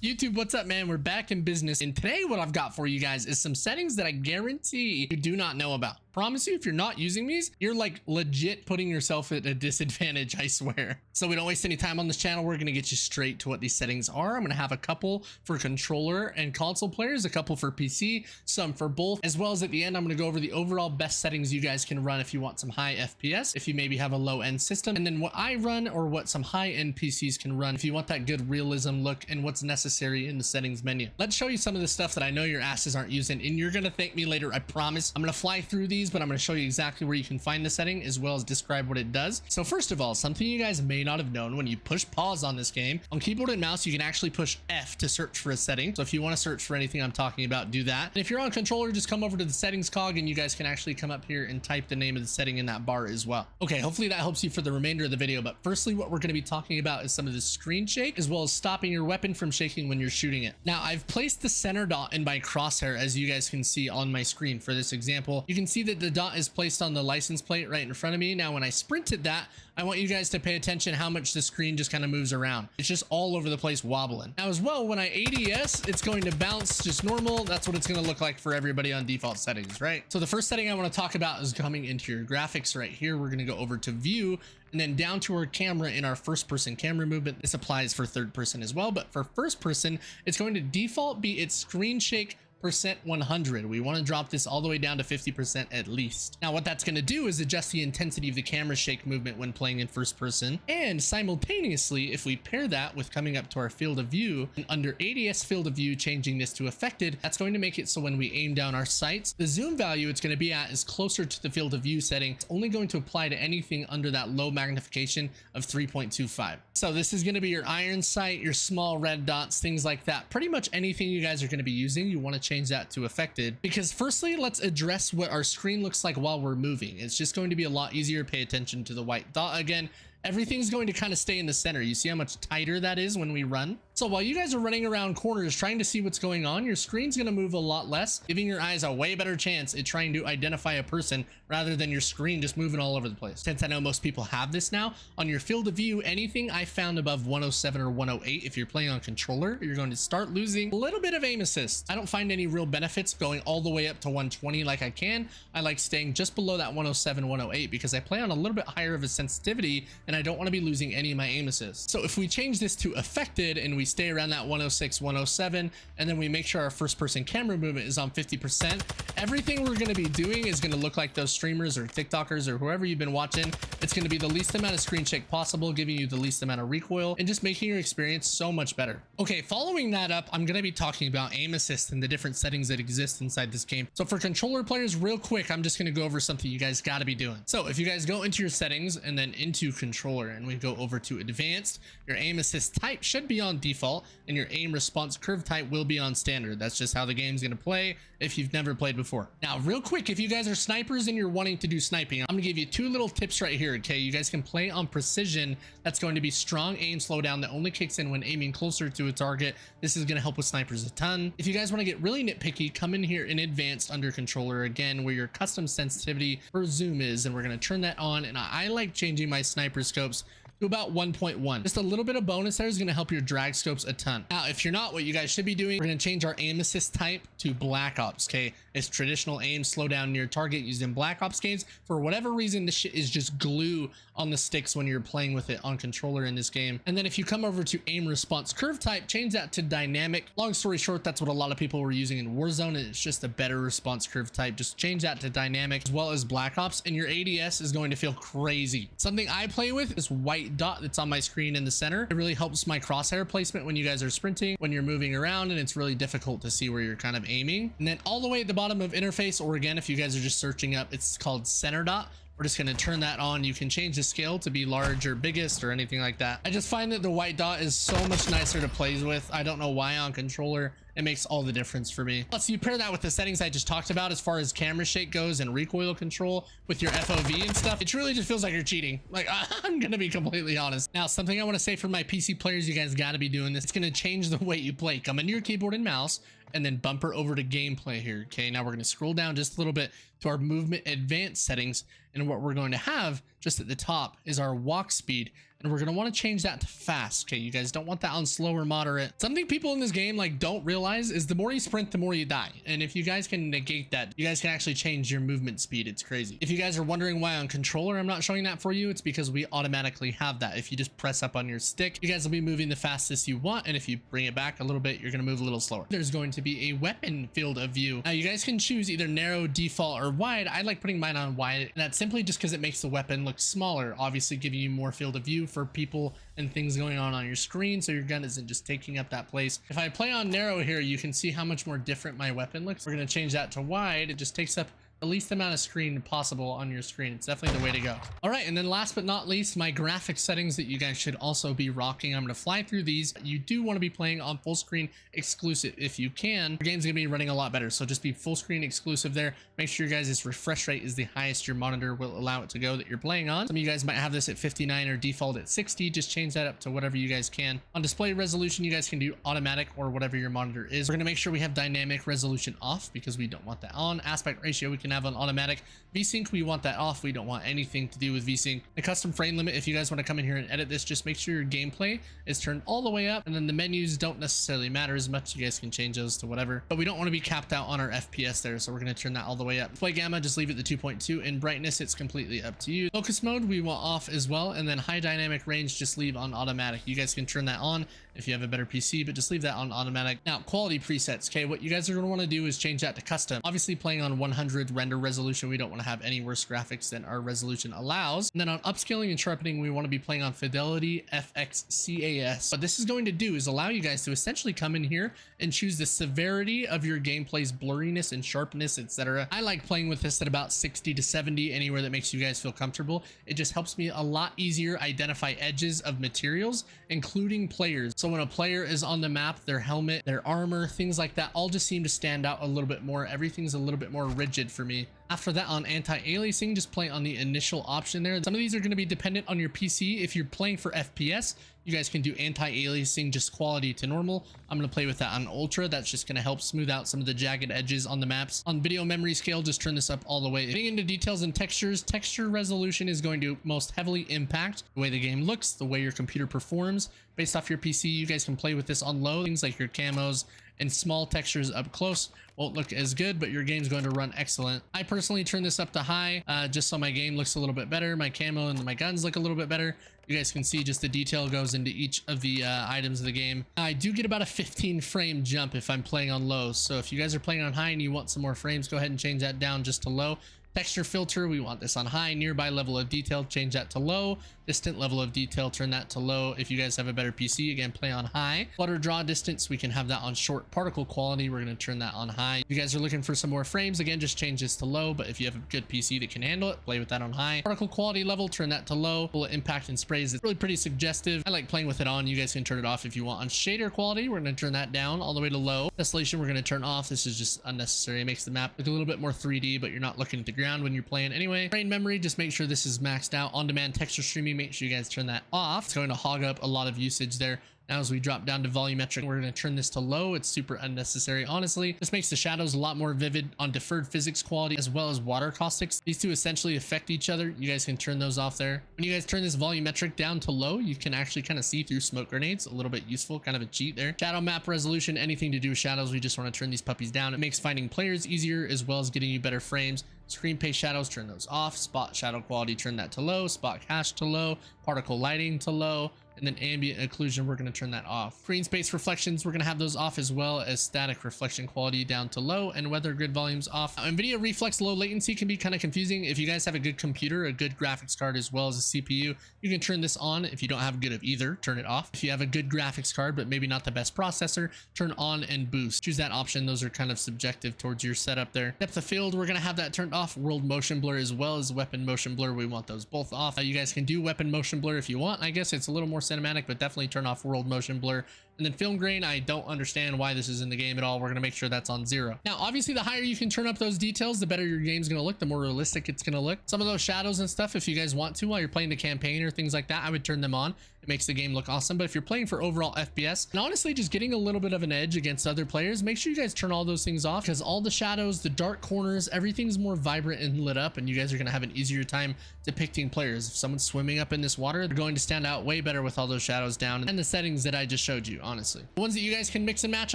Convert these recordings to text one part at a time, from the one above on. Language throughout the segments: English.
YouTube, what's up, man? We're back in business, and today what I've got for you guys is some settings that I guarantee you do not know about. Promise you, if you're not using these, you're like legit putting yourself at a disadvantage, I swear. So we don't waste any time on this channel. We're gonna get you straight to what these settings are. I'm gonna have a couple for controller and console players, a couple for PC, some for both, as well as at the end, I'm gonna go over the overall best settings you guys can run if you want some high FPS, if you maybe have a low end system, and then what I run or what some high end PCs can run if you want that good realism look and what's necessary in the settings menu. Let's show you some of the stuff that I know your asses aren't using, and you're gonna thank me later, I promise. I'm gonna fly through these, but I'm going to show you exactly where you can find the setting as well as describe what it does. So first of all, something you guys may not have known, when you push pause on this game, on keyboard and mouse, you can actually push F to search for a setting. So if you want to search for anything I'm talking about, do that. And if you're on controller, just come over to the settings cog and you guys can actually come up here and type the name of the setting in that bar as well. Okay, hopefully that helps you for the remainder of the video. But firstly, what we're going to be talking about is some of the screen shake, as well as stopping your weapon from shaking when you're shooting it. Now, I've placed the center dot in my crosshair, as you guys can see on my screen for this example. You can see that the dot is placed on the license plate right in front of me. Now when I sprinted that, I want you guys to pay attention how much the screen just kind of moves around. It's just all over the place wobbling. Now as well, when I ADS, it's going to bounce just normal. That's what it's going to look like for everybody on default settings, right? So the first setting I want to talk about is coming into your graphics right here. We're going to go over to view and then down to our camera in our first person camera movement. This applies for third person as well, but for first person, it's going to default be its screen shake %100. We want to drop this all the way down to 50% at least. Now what that's going to do is adjust the intensity of the camera shake movement when playing in first person, and simultaneously, if we pair that with coming up to our field of view and under ADS field of view, changing this to affected, that's going to make it so when we aim down our sights, the zoom value it's going to be at is closer to the field of view setting. It's only going to apply to anything under that low magnification of 3.25. So this is going to be your iron sight, your small red dots, things like that. Pretty much anything you guys are going to be using, you want to change that to affected, because firstly, let's address what our screen looks like while we're moving. It's just going to be a lot easier. Pay attention to the white dot again. Everything's going to kind of stay in the center. You see how much tighter that is when we run? So while you guys are running around corners trying to see what's going on, your screen's going to move a lot less, giving your eyes a way better chance at trying to identify a person rather than your screen just moving all over the place. Since I know most people have this now, on your field of view, anything I found above 107 or 108, if you're playing on controller, you're going to start losing a little bit of aim assist. I don't find any real benefits going all the way up to 120 like I can. I like staying just below that 107, 108 because I play on a little bit higher of a sensitivity and I don't want to be losing any of my aim assist. So if we change this to affected and we stay around that 106, 107, and then we make sure our first person camera movement is on 50%, everything we're going to be doing is going to look like those streamers or TikTokers or whoever you've been watching. It's going to be the least amount of screen shake possible, giving you the least amount of recoil and just making your experience so much better. Okay, following that up, I'm going to be talking about aim assist and the different settings that exist inside this game. So for controller players, real quick, I'm just going to go over something you guys got to be doing. So if you guys go into your settings and then into controller and we go over to advanced, your aim assist type should be on default and your aim response curve type will be on standard. That's just how the game's going to play if you've never played before. Now real quick, if you guys are snipers and you're wanting to do sniping, I'm going to give you two little tips right here. Okay, you guys can play on precision. That's going to be strong aim slowdown that only kicks in when aiming closer to a target. This is going to help with snipers a ton. If you guys want to get really nitpicky, come in here in advanced under controller again where your custom sensitivity for zoom is, and we're going to turn that on. And I like changing my sniper scopes to about 1.1. Just a little bit of bonus there is going to help your drag scopes a ton. Now, if you're not, what you guys should be doing, we're going to change our aim assist type to Black Ops. Okay, it's traditional aim slow down near target used in Black Ops games. For whatever reason, this shit is just glue on the sticks when you're playing with it on controller in this game. And then if you come over to aim response curve type, change that to dynamic. Long story short, that's what a lot of people were using in Warzone, and it's just a better response curve type. Just change that to dynamic as well as Black Ops, and your ADS is going to feel crazy. Something I play with is white dot that's on my screen in the center. It really helps my crosshair placement when you guys are sprinting, when you're moving around, and it's really difficult to see where you're kind of aiming. And then all the way at the bottom of interface, or again, if you guys are just searching up, it's called center dot. We're just going to turn that on. You can change the scale to be large or biggest or anything like that. I just find that the white dot is so much nicer to play with. I don't know why on controller. It makes all the difference for me. Plus, you pair that with the settings I just talked about as far as camera shake goes and recoil control with your FOV and stuff. It truly just feels like you're cheating. Like, I'm going to be completely honest. Now, something I want to say for my PC players, you guys got to be doing this. It's going to change the way you play. Come into your keyboard and mouse and then bumper over to gameplay here. Okay, now we're going to scroll down just a little bit to our movement advanced settings, and what we're going to have just at the top is our walk speed and we're going to want to change that to fast. Okay, you guys don't want that on slow or moderate. Something people in this game like don't realize is the more you sprint, the more you die. And if you guys can negate that, you guys can actually change your movement speed. It's crazy. If you guys are wondering why on controller I'm not showing that for you, it's because we automatically have that. If you just press up on your stick, you guys will be moving the fastest you want, and if you bring it back a little bit, you're going to move a little slower. There's going to be a weapon field of view. Now you guys can choose either narrow, default, or wide. I like putting mine on wide, and that's simply just because it makes the weapon look smaller, obviously giving you more field of view for people and things going on your screen, so your gun isn't just taking up that place. If I play on narrow here, you can see how much more different my weapon looks. We're going to change that to wide. It just takes up the least amount of screen possible on your screen. It's definitely the way to go. All right, and then last but not least, my graphics settings that you guys should also be rocking. I'm going to fly through these. You do want to be playing on full screen exclusive if you can. Your game's going to be running a lot better, so just be full screen exclusive there. Make sure your guys' refresh rate is the highest your monitor will allow it to go that you're playing on. Some of you guys might have this at 59 or default at 60. Just change that up to whatever you guys can. On display resolution, you guys can do automatic or whatever your monitor is. We're going to make sure we have dynamic resolution off because we don't want that on. Aspect ratio we can have on automatic. VSync, we want that off. We don't want anything to do with VSync. The custom frame limit, if you guys want to come in here and edit this, just make sure your gameplay is turned all the way up, and then the menus don't necessarily matter as much. You guys can change those to whatever, but we don't want to be capped out on our FPS there, so we're going to turn that all the way up. Display gamma, just leave it to 2.2. In brightness, it's completely up to you. Focus mode, we want off as well, and then high dynamic range, just leave on automatic. You guys can turn that on if you have a better PC, but just leave that on automatic. Now, quality presets. Okay, what you guys are going to want to do is change that to custom. Obviously, playing on 100 render resolution, we don't want to have any worse graphics than our resolution allows. And then on upscaling and sharpening, we want to be playing on fidelity FXCAS. What this is going to do is allow you guys to essentially come in here and choose the severity of your gameplay's blurriness and sharpness, etc. I like playing with this at about 60 to 70, anywhere that makes you guys feel comfortable. It just helps me a lot easier identify edges of materials, including players. So when a player is on the map, their helmet, their armor, things like that all just seem to stand out a little bit more. Everything's a little bit more rigid for me. After that, on anti-aliasing, just play on the initial option there. Some of these are going to be dependent on your PC. If you're playing for FPS, you guys can do anti-aliasing, just quality to normal. I'm going to play with that on ultra. That's just going to help smooth out some of the jagged edges on the maps. On video memory scale, just turn this up all the way. Getting into details and textures, texture resolution is going to most heavily impact the way the game looks, the way your computer performs. Based off your PC, you guys can play with this on low. Things like your camos and small textures up close won't look as good, but your game's going to run excellent. I personally turn this up to high, just so my game looks a little bit better. My camo and my guns look a little bit better. You guys can see just the detail goes into each of the items of the game. I do get about a 15 frame jump if I'm playing on low. So if you guys are playing on high and you want some more frames, go ahead and change that down just to low. Texture filter, we want this on high. Nearby level of detail, change that to low. Distant level of detail, turn that to low. If you guys have a better PC, again, play on high. Flutter draw distance, we can have that on short. Particle quality, we're going to turn that on high. If you guys are looking for some more frames, again, just change this to low. But if you have a good PC that can handle it, play with that on high. Particle quality level, turn that to low. Bullet impact and sprays, it's really pretty suggestive. I like playing with it on. You guys can turn it off if you want. On shader quality, we're going to turn that down all the way to low. Tessellation, we're going to turn off. This is just unnecessary. It makes the map look a little bit more 3D, but you're not looking at the ground when you're playing anyway. Brain memory, just make sure this is maxed out. On-demand texture streaming, make sure you guys turn that off. It's going to hog up a lot of usage there. Now as we drop down to volumetric, we're going to turn this to low. It's super unnecessary, honestly. This makes the shadows a lot more vivid. On deferred physics quality as well as water caustics, these two essentially affect each other. You guys can turn those off there. When you guys turn this volumetric down to low, you can actually kind of see through smoke grenades. A little bit useful, kind of a cheat there. Shadow map resolution, anything to do with shadows, we just want to turn these puppies down. It makes finding players easier as well as getting you better frames. Screen pace shadows, turn those off. Spot shadow quality, turn that to low. Spot cache to low. Particle lighting to low. And then ambient occlusion, we're going to turn that off. Screen space reflections, we're going to have those off, as well as static reflection quality down to low, and weather grid volumes off. Now, NVIDIA reflex low latency can be kind of confusing. If you guys have a good computer, a good graphics card, as well as a CPU, you can turn this on. If you don't have good of either, turn it off. If you have a good graphics card, but maybe not the best processor, turn on and boost. Choose that option. Those are kind of subjective towards your setup there. Depth of field, we're going to have that turned off. World motion blur as well as weapon motion blur, we want those both off. You guys can do weapon motion blur if you want. I guess it's a little more cinematic, but definitely turn off world motion blur. And then film grain, I don't understand why this is in the game at all. We're going to make sure that's on 0. Now, obviously, the higher you can turn up those details, the better your game's going to look, the more realistic it's going to look. Some of those shadows and stuff, if you guys want to, while you're playing the campaign or things like that, I would turn them on. It makes the game look awesome. But if you're playing for overall FPS and honestly just getting a little bit of an edge against other players, make sure you guys turn all those things off, because all the shadows, the dark corners, everything's more vibrant and lit up, and you guys are going to have an easier time depicting players. If someone's swimming up in this water, they're going to stand out way better with all those shadows down and the settings that I just showed you. Honestly, the ones that you guys can mix and match,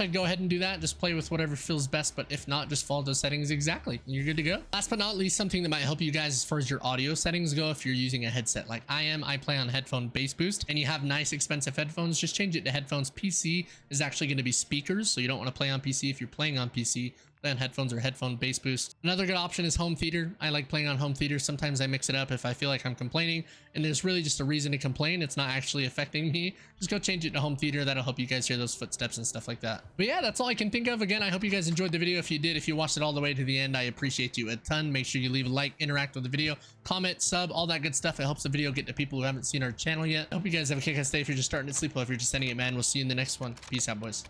I'd go ahead and do that. Just play with whatever feels best, but if not, just follow those settings exactly. You're good to go. Last but not least, something that might help you guys as far as your audio settings go, if you're using a headset like I play on headphone bass boost, and you have nice expensive headphones, just change it to headphones. PC is actually going to be speakers, so you don't want to play on PC. If you're playing on PC, play on headphones or headphone bass boost. Another good option is home theater. I like playing on home theater. Sometimes I mix it up if I feel like I'm complaining and there's really just a reason to complain, it's not actually affecting me. Just go change it to home theater. That'll help you guys hear those footsteps and stuff like that. But yeah, that's all I can think of. Again, I hope you guys enjoyed the video. If you did, if you watched it all the way to the end, I appreciate you a ton. Make sure you leave a like, interact with the video, comment, sub, all that good stuff. It helps the video get to people who haven't seen our channel yet. I hope you guys have a kick-ass day if you're just starting to sleep well, if you're just ending it, man. We'll see you in the next one. Peace out, boys.